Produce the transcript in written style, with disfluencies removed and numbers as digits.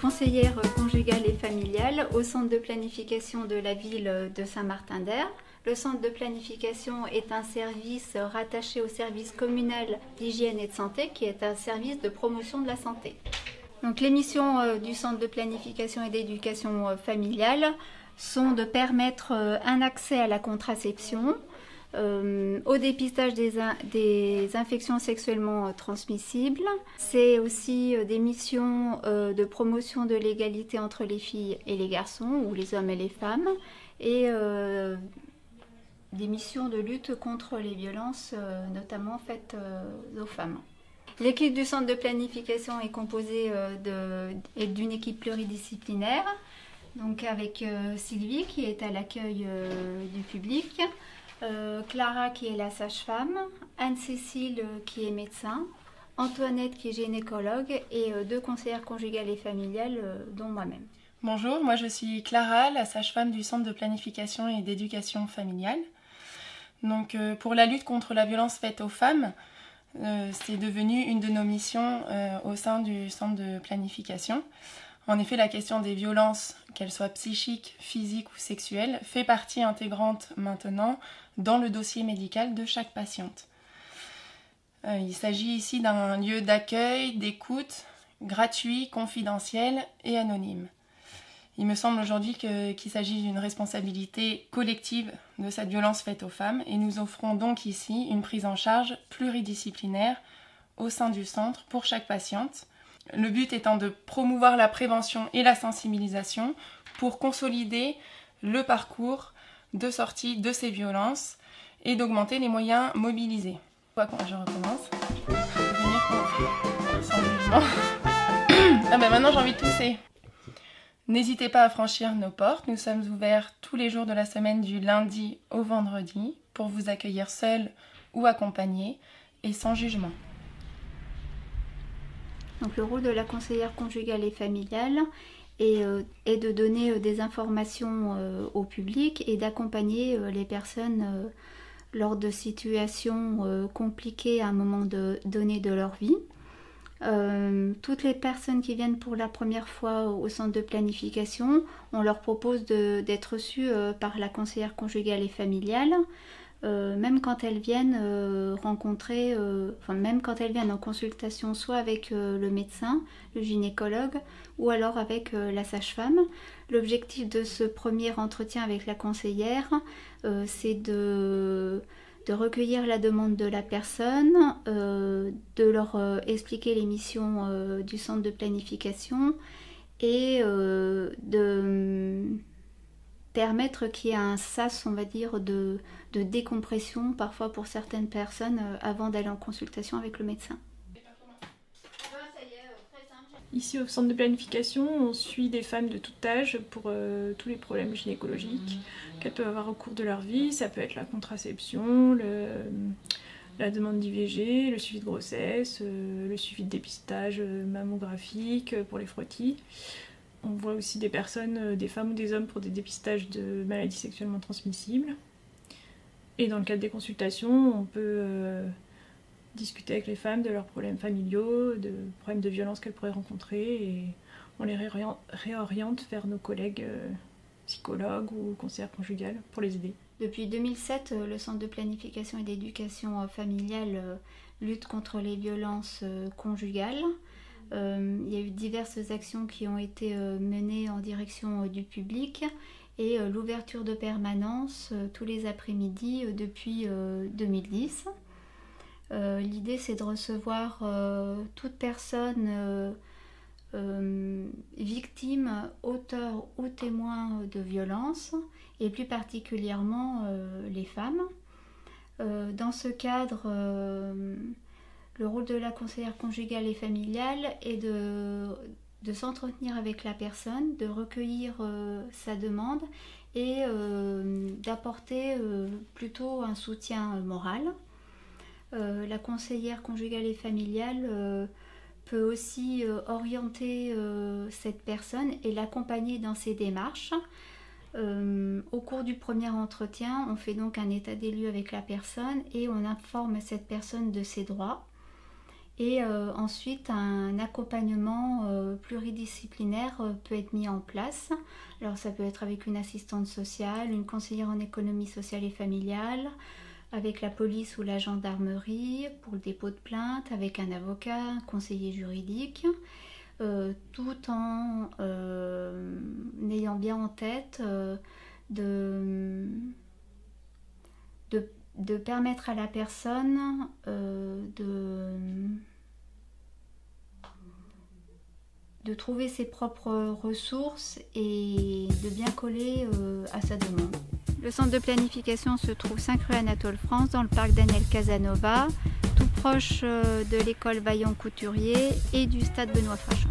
conseillère conjugale et familiale au centre de planification de la ville de Saint-Martin-d'Hères. Le centre de planification est un service rattaché au service communal d'hygiène et de santé qui est un service de promotion de la santé. Donc, les missions du centre de planification et d'éducation familiale sont de permettre un accès à la contraception, au dépistage des infections sexuellement transmissibles. C'est aussi des missions de promotion de l'égalité entre les filles et les garçons, ou les hommes et les femmes, et des missions de lutte contre les violences, notamment faites aux femmes. L'équipe du centre de planification est composée d'une équipe pluridisciplinaire, donc avec Sylvie qui est à l'accueil du public, Clara qui est la sage-femme, Anne-Cécile qui est médecin, Antoinette qui est gynécologue et deux conseillères conjugales et familiales dont moi-même. Bonjour, moi je suis Clara, la sage-femme du centre de planification et d'éducation familiale. Donc pour la lutte contre la violence faite aux femmes, c'est devenu une de nos missions au sein du centre de planification. En effet, la question des violences, qu'elles soient psychiques, physiques ou sexuelles, fait partie intégrante maintenant dans le dossier médical de chaque patiente. Il s'agit ici d'un lieu d'accueil, d'écoute, gratuit, confidentiel et anonyme. Il me semble aujourd'hui qu'il s'agit d'une responsabilité collective de cette violence faite aux femmes et nous offrons donc ici une prise en charge pluridisciplinaire au sein du centre pour chaque patiente. Le but étant de promouvoir la prévention et la sensibilisation pour consolider le parcours de sortie de ces violences et d'augmenter les moyens mobilisés. Je recommence. Sans jugement. Ah ben maintenant j'ai envie de tousser. N'hésitez pas à franchir nos portes, nous sommes ouverts tous les jours de la semaine du lundi au vendredi pour vous accueillir seul ou accompagné et sans jugement. Donc, le rôle de la conseillère conjugale et familiale est de donner des informations au public et d'accompagner les personnes lors de situations compliquées à un moment donné de leur vie. Toutes les personnes qui viennent pour la première fois au centre de planification, on leur propose d'être reçues par la conseillère conjugale et familiale, même quand elles viennent même quand elles viennent en consultation soit avec le médecin, le gynécologue ou alors avec la sage-femme. L'objectif de ce premier entretien avec la conseillère, c'est de recueillir la demande de la personne, de leur expliquer les missions du centre de planification et de permettre qu'il y ait un sas, on va dire, de décompression parfois pour certaines personnes avant d'aller en consultation avec le médecin. Ici au centre de planification, on suit des femmes de tout âge pour tous les problèmes gynécologiques qu'elles peuvent avoir au cours de leur vie. Ça peut être la contraception, la demande d'IVG, le suivi de grossesse, le suivi de dépistage mammographique pour les frottis. On voit aussi des personnes, des femmes ou des hommes pour des dépistages de maladies sexuellement transmissibles. Et dans le cadre des consultations, on peut discuter avec les femmes de leurs problèmes familiaux, de problèmes de violence qu'elles pourraient rencontrer et on les réoriente vers nos collègues psychologues ou conseillères conjugales pour les aider. Depuis 2007, le centre de planification et d'éducation familiale lutte contre les violences conjugales. Il y a eu diverses actions qui ont été menées en direction du public et l'ouverture de permanence tous les après-midi depuis 2010. L'idée, c'est de recevoir toute personne victime, auteur ou témoin de violences, et plus particulièrement les femmes. Dans ce cadre, le rôle de la conseillère conjugale et familiale est de s'entretenir avec la personne, de recueillir sa demande et d'apporter plutôt un soutien moral. La conseillère conjugale et familiale peut aussi orienter cette personne et l'accompagner dans ses démarches. Au cours du premier entretien, on fait donc un état des lieux avec la personne et on informe cette personne de ses droits. Et ensuite, un accompagnement pluridisciplinaire peut être mis en place. Alors ça peut être avec une assistante sociale, une conseillère en économie sociale et familiale, avec la police ou la gendarmerie pour le dépôt de plainte, avec un avocat, un conseiller juridique, tout en ayant bien en tête de permettre à la personne de trouver ses propres ressources et de bien coller à sa demande. Le centre de planification se trouve 5 rue Anatole France dans le parc Daniel Casanova, tout proche de l'école Vaillant-Couturier et du stade Benoît Frachon.